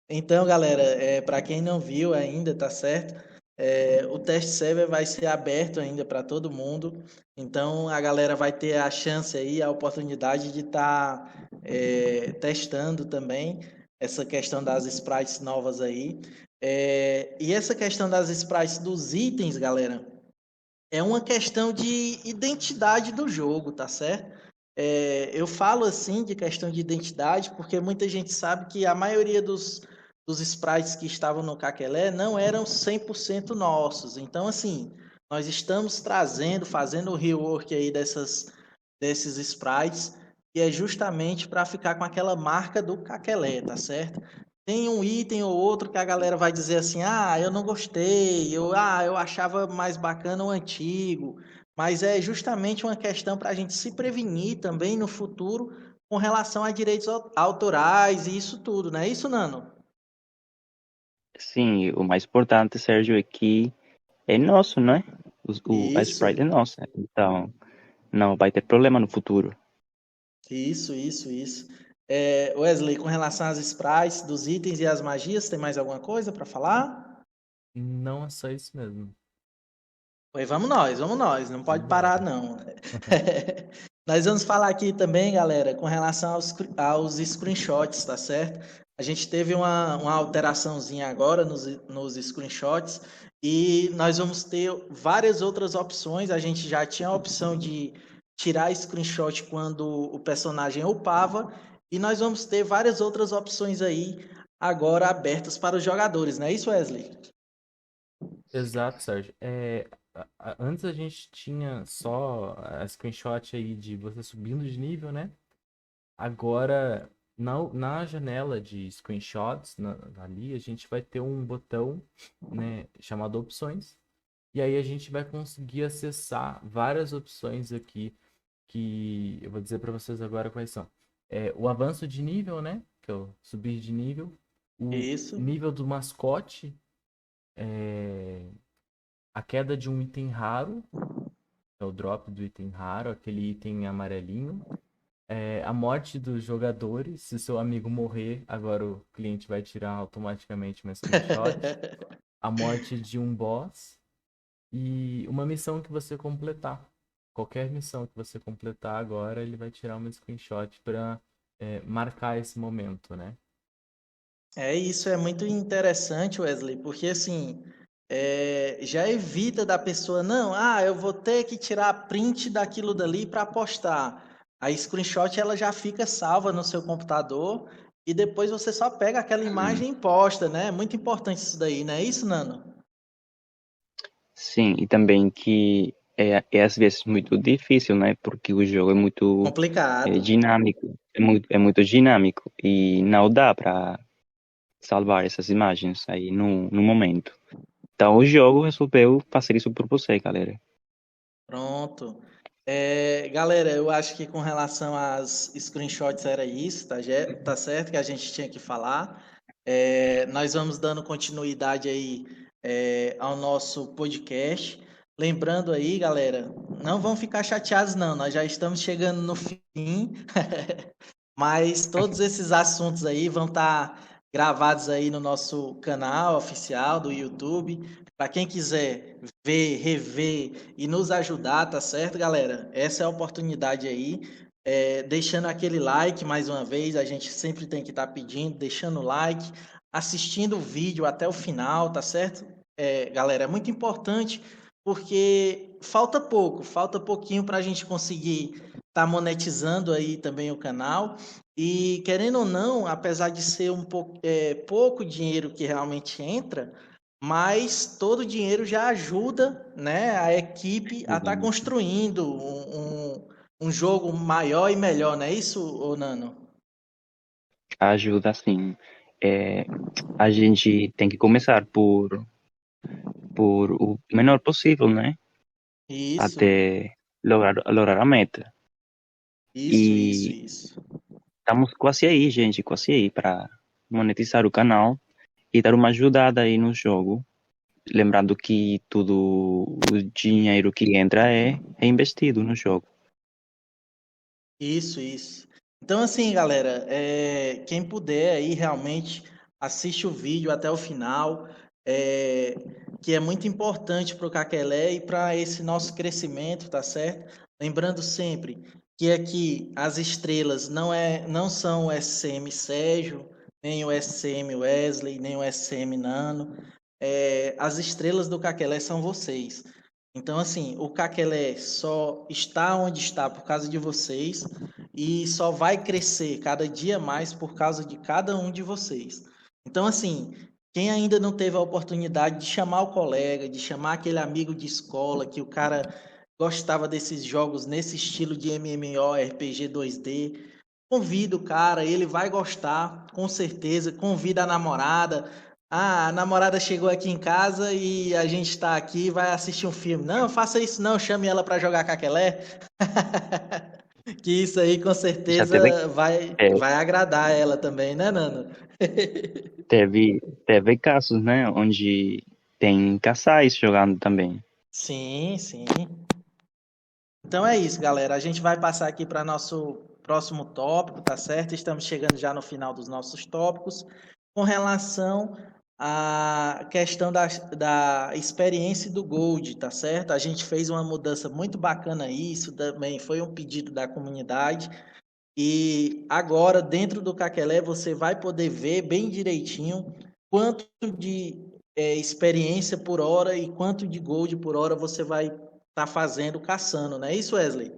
Então, galera, para quem não viu ainda, tá certo? O teste server vai ser aberto ainda para todo mundo. Então, a galera vai ter a chance aí, a oportunidade de estar testando também essa questão das sprites novas aí. E essa questão das sprites dos itens, galera, é uma questão de identidade do jogo, tá certo? Eu falo assim de questão de identidade porque muita gente sabe que a maioria dos sprites que estavam no Caquelé não eram 100% nossos. Então, assim, nós estamos trazendo, fazendo o rework aí desses sprites, e é justamente para ficar com aquela marca do Caquelé, tá certo? Tem um item ou outro que a galera vai dizer assim: ah, eu não gostei, eu achava mais bacana o antigo. Mas é justamente uma questão para a gente se prevenir também no futuro com relação a direitos autorais e isso tudo, não é isso, Nano? Sim, o mais importante, Sérgio, é que é nosso, né? A Isso, Sprite é nossa. Então, não vai ter problema no futuro. isso. Wesley, com relação às sprites, dos itens e às magias, tem mais alguma coisa para falar? Não é só isso mesmo. Pois vamos nós, não pode parar Vambora. não. Nós vamos falar aqui também, galera, com relação aos screenshots, tá certo? A gente teve uma alteraçãozinha agora nos screenshots e nós vamos ter várias outras opções. A gente já tinha a opção de tirar screenshot quando o personagem upava e nós vamos ter várias outras opções aí agora abertas para os jogadores, não é isso, Wesley? Exato, Sérgio. Antes a gente tinha só a screenshot aí de você subindo de nível, né? Agora, na janela de screenshots, ali, a gente vai ter um botão, né, chamado opções. E aí a gente vai conseguir acessar várias opções aqui, que eu vou dizer para vocês agora quais são. O avanço de nível, né? Que é o subir de nível. O Isso. nível do mascote. A queda de um item raro. É o drop do item raro, aquele item amarelinho. A morte dos jogadores. Se seu amigo morrer, agora o cliente vai tirar automaticamente uma screenshot. A morte de um boss. E uma missão que você completar. Qualquer missão que você completar agora, ele vai tirar uma screenshot para marcar esse momento, né? Isso é muito interessante, Wesley, porque assim, já evita da pessoa, não, eu vou ter que tirar print daquilo dali para postar. A screenshot ela já fica salva no seu computador e depois você só pega aquela Hum. imagem e posta, né? É muito importante isso daí, não é isso, Nano? Sim, e também que é às vezes muito difícil, né? Porque o jogo é muito Complicado. dinâmico. é muito dinâmico e não dá para salvar essas imagens aí no momento. Então o jogo resolveu fazer isso por você, galera. Pronto. Galera, eu acho que com relação às screenshots era isso, tá, tá certo que a gente tinha que falar. Nós vamos dando continuidade aí ao nosso podcast. Lembrando aí, galera, não vão ficar chateados não, nós já estamos chegando no fim, mas todos esses assuntos aí vão estar gravados aí no nosso canal oficial do YouTube. Para quem quiser ver, rever e nos ajudar, tá certo, galera? Essa é a oportunidade aí. Deixando aquele like mais uma vez, a gente sempre tem que estar pedindo, deixando o like, assistindo o vídeo até o final, tá certo? Galera, é muito importante porque falta pouquinho para a gente conseguir estar monetizando aí também o canal. E querendo ou não, apesar de ser pouco dinheiro que realmente entra, mas todo o dinheiro já ajuda, né, a equipe a estar construindo um jogo maior e melhor, não é isso, ô Nano? Ajuda assim. É, a gente tem que começar por o menor possível, né? Isso, Até lograr a meta. E isso. estamos quase aí, gente, quase aí para monetizar o canal e dar uma ajudada aí no jogo. Lembrando que todo o dinheiro que entra é investido no jogo. Isso. Então, assim, galera, quem puder aí realmente assiste o vídeo até o final, é, que é muito importante para o Caquelé e para esse nosso crescimento, tá certo? Lembrando sempre que aqui as estrelas não são o SCM Sérgio, nem o SCM Wesley, nem o SCM Nano. As estrelas do Caquelé são vocês. Então, assim, o Caquelé só está onde está por causa de vocês e só vai crescer cada dia mais por causa de cada um de vocês. Então, assim, quem ainda não teve a oportunidade de chamar o colega, de chamar aquele amigo de escola que o cara gostava desses jogos nesse estilo de MMORPG 2D, convida o cara, ele vai gostar, com certeza. Convida a namorada. Ah, a namorada chegou aqui em casa e a gente está aqui, vai assistir um filme. Não, faça isso não, chame ela para jogar caquelé. Que isso aí com Já teve, certeza é, vai agradar ela também, né, Nando? teve casos, né, onde tem casais jogando também. Sim. Então é isso, galera. A gente vai passar aqui para nosso próximo tópico, tá certo? Estamos chegando já no final dos nossos tópicos. Com relação à questão da experiência do Gold, tá certo? A gente fez uma mudança muito bacana aí, isso também foi um pedido da comunidade. E agora, dentro do Caquelé, você vai poder ver bem direitinho quanto de experiência por hora e quanto de gold por hora você vai estar fazendo, caçando, não é isso, Wesley?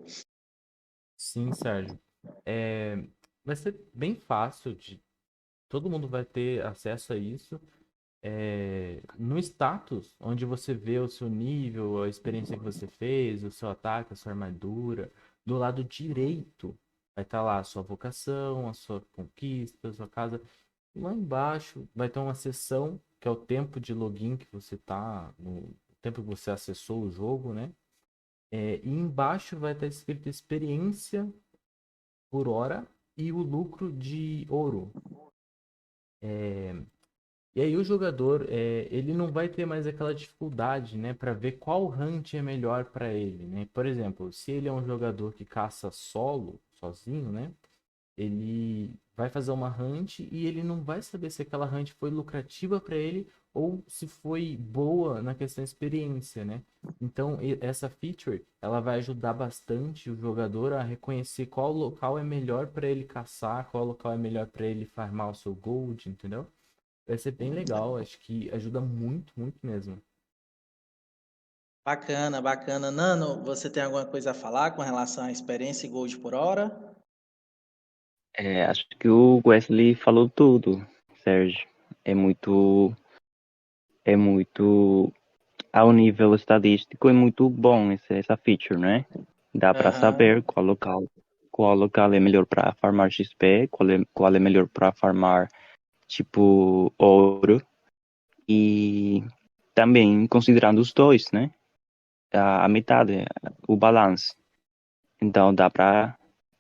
Sim, Sérgio. É, vai ser bem fácil de. Todo mundo vai ter acesso a isso. No status, onde você vê o seu nível, a experiência que você fez, o seu ataque, a sua armadura, do lado direito vai estar lá a sua vocação, a sua conquista, a sua casa. Lá embaixo vai ter uma seção que é o tempo de login que você tá, no tempo que você acessou o jogo, né? E embaixo vai estar escrito experiência por hora e o lucro de ouro. E aí o jogador, ele não vai ter mais aquela dificuldade, né, para ver qual hunt é melhor para ele, né? Por exemplo, se ele é um jogador que caça solo, sozinho, né? Ele vai fazer uma hunt e ele não vai saber se aquela hunt foi lucrativa para ele ou se foi boa na questão de experiência, né? Então, essa feature, ela vai ajudar bastante o jogador a reconhecer qual local é melhor para ele caçar, qual local é melhor para ele farmar o seu gold, entendeu? Vai ser bem legal, acho que ajuda muito, muito mesmo. Bacana. Nano, você tem alguma coisa a falar com relação à experiência e gold por hora? Acho que o Wesley falou tudo, Sérgio. É muito, é muito, ao nível estadístico, é muito bom essa feature, né? Dá para Aham. saber qual local. qual local é melhor para farmar XP, qual é melhor para farmar, tipo, ouro. E também considerando os dois, né? A metade, o balance. Então dá para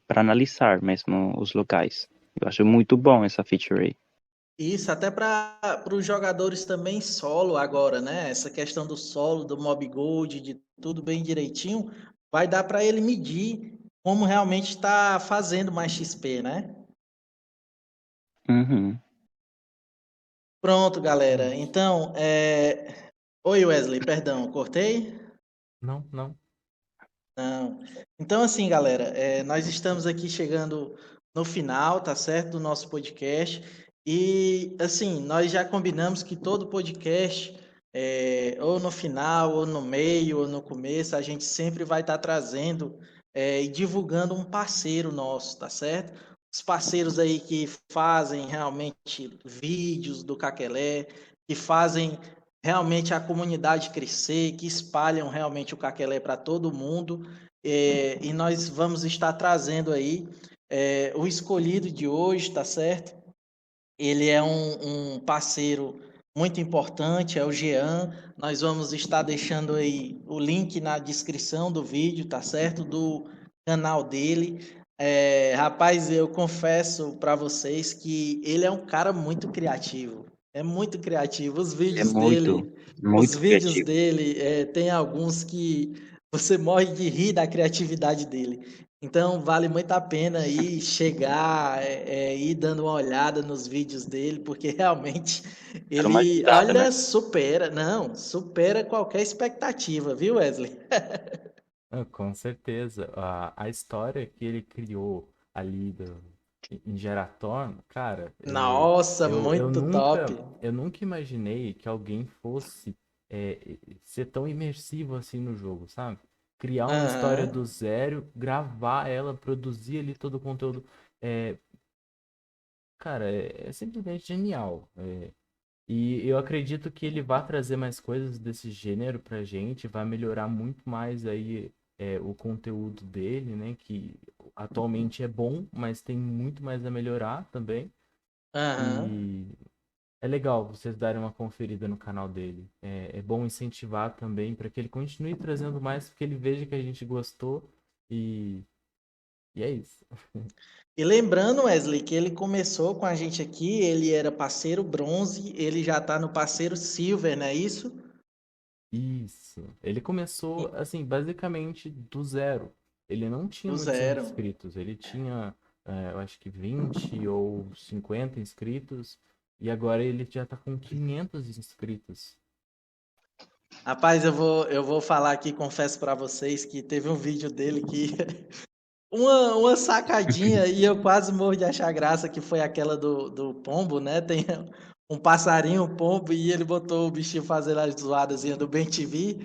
analisar mesmo os locais. Eu acho muito bom essa feature aí. Isso, até para os jogadores também solo agora, né? Essa questão do solo, do Mob Gold, de tudo bem direitinho, vai dar para ele medir como realmente está fazendo mais XP, né? Uhum. Pronto, galera. Exatamente. Então, oi Wesley, perdão, cortei? Não, não. Não. Então, assim, galera, nós estamos aqui chegando no final, tá certo, do nosso podcast. E, assim, nós já combinamos que todo podcast, ou no final, ou no meio, ou no começo, a gente sempre vai estar trazendo e divulgando um parceiro nosso, tá certo? Os parceiros aí que fazem realmente vídeos do Caquelé, que fazem realmente a comunidade crescer, que espalham realmente o Caquelé para todo mundo. E nós vamos estar trazendo aí o escolhido de hoje, tá certo? Ele é um parceiro muito importante, é o Jean. Nós vamos estar deixando aí o link na descrição do vídeo, tá certo? Do canal dele. Rapaz, eu confesso para vocês que ele é um cara muito criativo. É muito criativo. É muito, Os muito vídeos criativo. dele tem alguns que você morre de rir da criatividade dele. Então vale muito a pena aí chegar, ir dando uma olhada nos vídeos dele, porque realmente Era uma ele, estudada, né? olha, supera qualquer expectativa, viu, Wesley? Com certeza. A história que ele criou ali em Geraton, cara, Nossa, muito top. eu nunca imaginei que alguém fosse ser tão imersivo assim no jogo, sabe? Criar uma história Aham. do zero, gravar ela, produzir ali todo o conteúdo. É, cara, é simplesmente genial. E eu acredito que ele vai trazer mais coisas desse gênero pra gente, vai melhorar muito mais aí o conteúdo dele, né? Que atualmente é bom, mas tem muito mais a melhorar também. Aham. E é legal vocês darem uma conferida no canal dele. É bom incentivar também para que ele continue trazendo mais, porque ele veja que a gente gostou e, e é isso. E lembrando, Wesley, que ele começou com a gente aqui, ele era parceiro bronze, ele já tá no parceiro silver, não é isso? Isso. Ele começou, E- assim, basicamente do zero. Ele não tinha Do muitos zero. inscritos. Ele tinha, eu acho que 20 ou 50 inscritos. E agora ele já tá com 500 inscritos. Rapaz, eu vou falar aqui, confesso para vocês que teve um vídeo dele que uma sacadinha e eu quase morro de achar graça, que foi aquela do pombo, né? Tem um passarinho, um pombo, e ele botou o bichinho fazendo as zoadazinhas do Ben TV.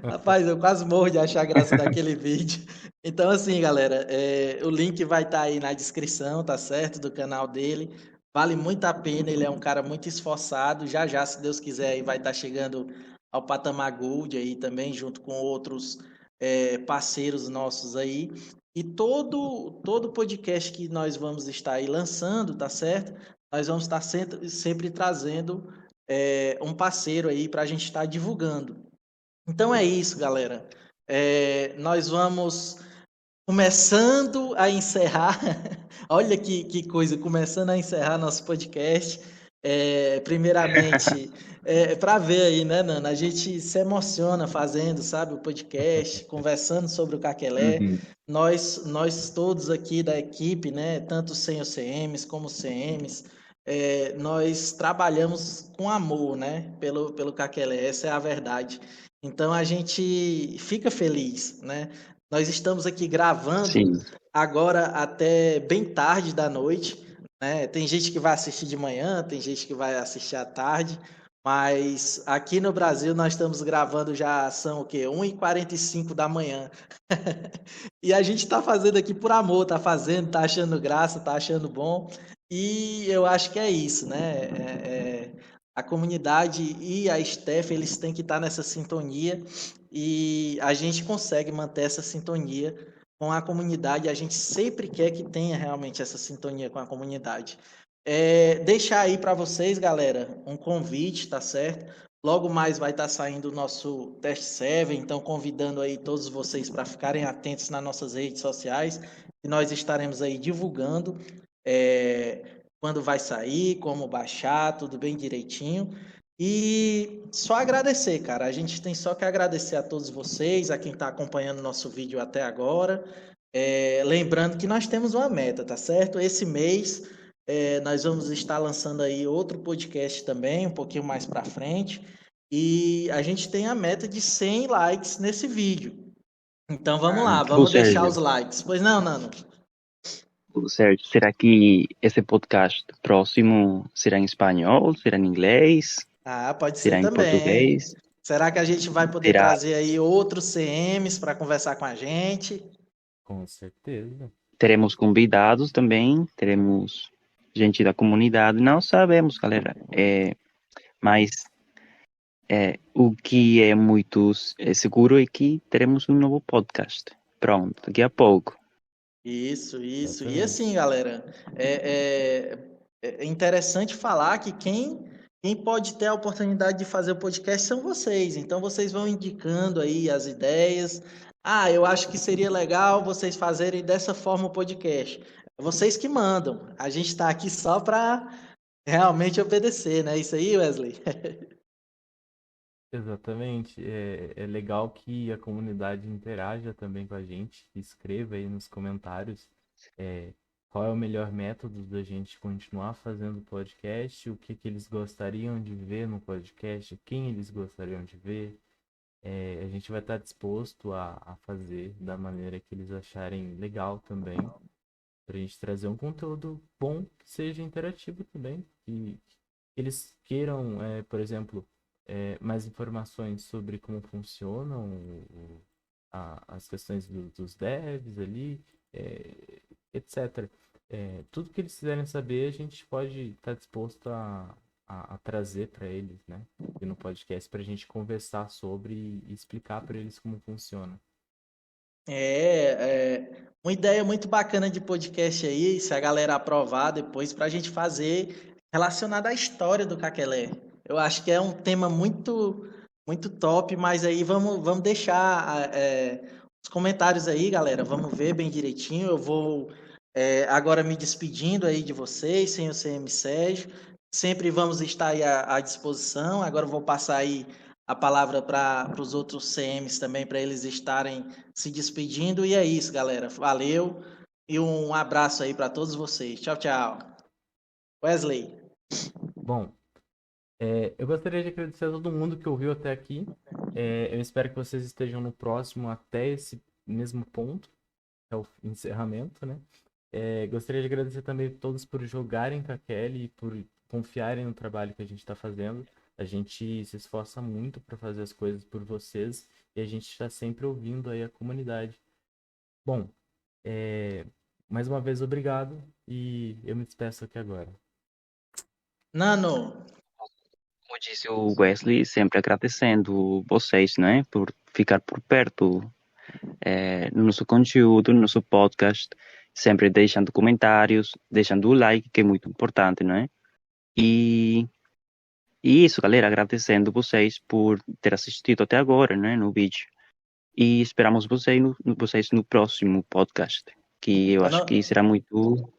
Rapaz, eu quase morro de achar graça daquele vídeo. Então, assim, galera, o link vai estar aí na descrição, tá certo? Do canal dele. Vale muito a pena, ele é um cara muito esforçado. Já já, se Deus quiser, aí vai estar chegando ao patamar Gold aí também, junto com outros parceiros nossos aí. E todo podcast que nós vamos estar aí lançando, tá certo? Nós vamos estar sempre trazendo um parceiro aí para a gente estar divulgando. Então é isso, galera. Nós vamos começando a encerrar. Olha que coisa, começando a encerrar nosso podcast. Primeiramente, para ver aí, né, Nana? A gente se emociona fazendo, sabe, o podcast, conversando sobre o Caquelé. Uhum. Nós todos aqui da equipe, né, tanto sem os CMs como os CMs, nós trabalhamos com amor, né, pelo Caquelé, essa é a verdade. Então a gente fica feliz, né? Nós estamos aqui gravando Sim, agora até bem tarde da noite, né? Tem gente que vai assistir de manhã, tem gente que vai assistir à tarde, mas aqui no Brasil nós estamos gravando já são o quê? 1h45 da manhã. E a gente está fazendo aqui por amor, tá fazendo, tá achando graça, tá achando bom. E eu acho que é isso, né? A comunidade e a Steph, eles têm que estar nessa sintonia e a gente consegue manter essa sintonia com a comunidade. A gente sempre quer que tenha realmente essa sintonia com a comunidade. Deixar aí para vocês, galera, um convite, tá certo? Logo mais vai estar saindo o nosso Test Server, então convidando aí todos vocês para ficarem atentos nas nossas redes sociais, e nós estaremos aí divulgando quando vai sair, como baixar, tudo bem direitinho. E só agradecer, cara. A gente tem só que agradecer a todos vocês, a quem está acompanhando o nosso vídeo até agora. Lembrando que nós temos uma meta, tá certo? Esse mês nós vamos estar lançando aí outro podcast também, um pouquinho mais para frente. E a gente tem a meta de 100 likes nesse vídeo. Então vamos lá, vamos deixar os likes. Pois não, Nano? Sérgio, será que esse podcast próximo será em espanhol? Será em inglês? Pode ser será também. Em português? Será que a gente vai poder trazer aí outros CMs para conversar com a gente? Com certeza. Teremos convidados também, teremos gente da comunidade, não sabemos, galera. Mas o que é muito seguro é que teremos um novo podcast. Pronto, daqui a pouco. Isso. E assim, galera, é interessante falar que quem pode ter a oportunidade de fazer o podcast são vocês. Então, vocês vão indicando aí as ideias. Eu acho que seria legal vocês fazerem dessa forma o podcast. É vocês que mandam. A gente está aqui só para realmente obedecer, né? Isso aí, Wesley? Exatamente. É legal que a comunidade interaja também com a gente, escreva aí nos comentários qual é o melhor método da gente continuar fazendo podcast, o que eles gostariam de ver no podcast, quem eles gostariam de ver. A gente vai estar disposto a fazer da maneira que eles acharem legal também, para a gente trazer um conteúdo bom que seja interativo também, que eles queiram, por exemplo, mais informações sobre como funcionam as questões dos devs ali, etc. Tudo que eles quiserem saber, a gente pode estar disposto a trazer para eles, né? E no podcast, para a gente conversar sobre e explicar para eles como funciona. Uma ideia muito bacana de podcast aí, se a galera aprovar depois, para a gente fazer relacionado à história do Caquelé. Eu acho que é um tema muito, muito top, mas aí vamos deixar os comentários aí, galera. Vamos ver bem direitinho. Eu vou agora me despedindo aí de vocês, sem o CM Sérgio. Sempre vamos estar aí à disposição. Agora eu vou passar aí a palavra para os outros CMs também, para eles estarem se despedindo. E é isso, galera. Valeu e um abraço aí para todos vocês. Tchau, tchau. Wesley. Bom, eu gostaria de agradecer a todo mundo que ouviu até aqui. Eu espero que vocês estejam no próximo até esse mesmo ponto, é o encerramento, né? Gostaria de agradecer também a todos por jogarem com a Kelly e por confiarem no trabalho que a gente está fazendo. A gente se esforça muito para fazer as coisas por vocês e a gente está sempre ouvindo aí a comunidade. Bom, mais uma vez obrigado e eu me despeço aqui agora. Nano. Como disse o Wesley, sempre agradecendo vocês, né, por ficar por perto no nosso conteúdo, no nosso podcast, sempre deixando comentários, deixando o like, que é muito importante, não é? E isso, galera, agradecendo vocês por ter assistido até agora, né, no vídeo. E esperamos vocês no próximo podcast, que eu acho que será muito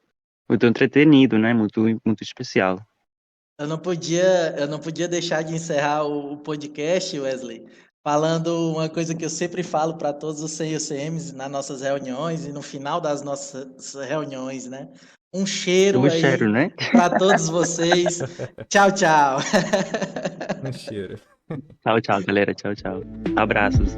entretenido, né, muito especial. Eu não podia deixar de encerrar o podcast, Wesley, falando uma coisa que eu sempre falo para todos os CMs nas nossas reuniões e no final das nossas reuniões, né? Um cheiro aí né? para todos vocês. Tchau, tchau. Um cheiro. Tchau, galera. Tchau. Abraços.